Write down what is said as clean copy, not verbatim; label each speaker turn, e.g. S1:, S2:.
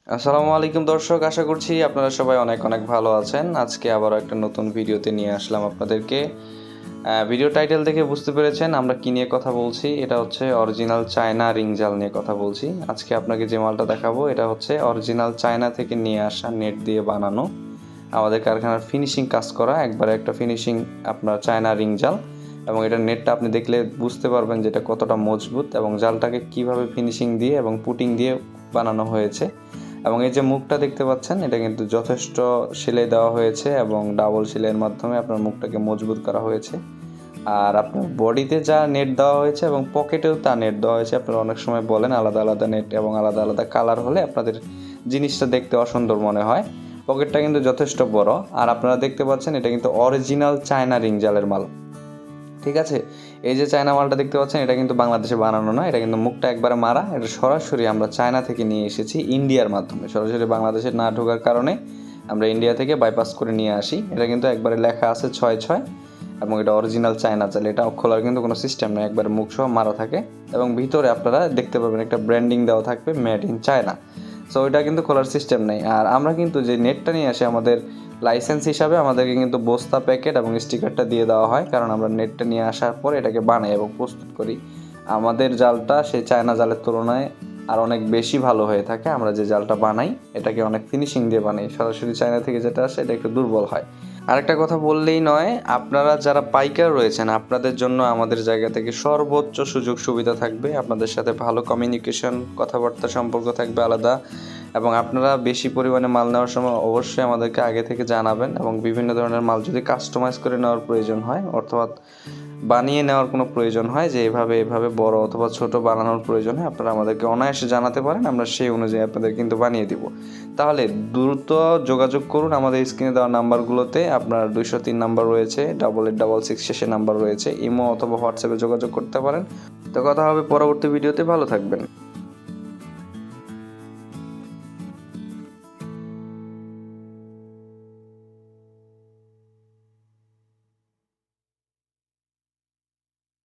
S1: আসসালামু আলাইকুম দর্শক, আশা করছি আপনারা সবাই অনেক অনেক ভালো আছেন। আজকে আবারও একটা নতুন ভিডিওতে নিয়ে আসলাম আপনাদেরকে। ভিডিও টাইটেল দেখে বুঝতে পেরেছেন আমরা কী নিয়ে কথা বলছি। এটা হচ্ছে অরিজিনাল চায়না রিং জাল নিয়ে কথা বলছি। আজকে আপনাকে যে মালটা দেখাবো এটা হচ্ছে অরিজিনাল চায়না থেকে নিয়ে আসা নেট দিয়ে বানানো, আমাদের কারখানার ফিনিশিং কাজ করা একবারে একটা ফিনিশিং আপনার চায়না রিং জাল। এবং এটার নেটটা আপনি দেখলে বুঝতে পারবেন যে এটা কতটা মজবুত এবং জালটাকে কিভাবে ফিনিশিং দিয়ে এবং পুটিং দিয়ে বানানো হয়েছে। এবং এই যে মুখটা দেখতে পাচ্ছেন এটা কিন্তু যথেষ্ট সেলাই দেওয়া হয়েছে এবং ডাবল সেলাইয়ের মাধ্যমে আপনার মুখটাকে মজবুত করা হয়েছে। আর আপনার বডিতে যা নেট দেওয়া হয়েছে এবং পকেটেও তা নেট দেওয়া হয়েছে। আপনারা অনেক সময় বলেন আলাদা আলাদা নেট এবং আলাদা আলাদা কালার হলে আপনাদের জিনিসটা দেখতে অসুন্দর মনে হয়। পকেটটা কিন্তু যথেষ্ট বড়। আর আপনারা দেখতে পাচ্ছেন এটা কিন্তু অরিজিনাল চায়না রিং জালের মাল। ঠিক আছে, এই যে চায়না মালটা দেখতে পাচ্ছেন এটা কিন্তু বাংলাদেশে বানানো না, এটা কিন্তু মুখটা একবারে মারা। এটা সরাসরি আমরা চায়না থেকে নিয়ে এসেছি ইন্ডিয়ার মাধ্যমে, সরাসরি বাংলাদেশে না ঢোকার কারণে আমরা ইন্ডিয়া থেকে বাইপাস করে নিয়ে আসি। এটা কিন্তু একবারে লেখা আছে 6-6 এবং এটা অরিজিনাল চায়না চাল। এটা খোলার কিন্তু কোনো সিস্টেম নেই, একবারে মুখ সহ মারা থাকে এবং ভিতরে আপনারা দেখতে পাবেন একটা ব্র্যান্ডিং দেওয়া থাকবে মেড ইন চায়না। সো এটা কিন্তু খোলার সিস্টেম নেই। আর আমরা কিন্তু যে নেটটা নিয়ে আসি আমাদের লাইসেন্স হিসাবে আমাদেরকে কিন্তু বস্তা প্যাকেট এবং স্টিকারটা দিয়ে দেওয়া হয়, কারণ আমরা নেটটা নিয়ে আসার পর এটাকে বানাই এবং প্রস্তুত করি। আমাদের জালটা সেই চায়না জালের তুলনায় আর অনেক বেশি ভালো হয়ে থাকে। আমরা যে জালটা বানাই এটাকে অনেক ফিনিশিং দিয়ে বানাই, সরাসরি চায়না থেকে যেটা আসে এটা একটু দুর্বল হয়। আরেকটা কথা বললেই নয়, আপনারা যারা পাইকার রয়েছেন আপনাদের জন্য আমাদের জায়গা থেকে সর্বোচ্চ সুযোগ সুবিধা থাকবে। আপনাদের সাথে ভালো কমিউনিকেশন, কথাবার্তা সম্পর্ক থাকবে আলাদা। এবং আপনারা বেশি পরিমাণে মাল নেওয়ার সময় অবশ্যই আমাদেরকে আগে থেকে জানাবেন। এবং বিভিন্ন ধরনের মাল যদি কাস্টমাইজ করে নেওয়ার প্রয়োজন হয় অর্থাৎ বানিয়ে নেওয়ার কোনো প্রয়োজন হয় যে এভাবে এভাবে বড় অথবা ছোট বানানোর প্রয়োজন হয়, আপনারা আমাদেরকে অনায়াসে জানাতে পারেন, আমরা সেই অনুযায়ী আপনাদের কিন্তু বানিয়ে দিব। তাহলে দ্রুত যোগাযোগ করুন আমাদের স্ক্রিনে দেওয়া নাম্বারগুলোতে। আপনার 203 নাম্বার রয়েছে, 8866 শেষে নাম্বার রয়েছে, ইমো অথবা হোয়াটসঅ্যাপে যোগাযোগ করতে পারেন। তো কথা হবে পরবর্তী ভিডিওতে, ভালো থাকবেন।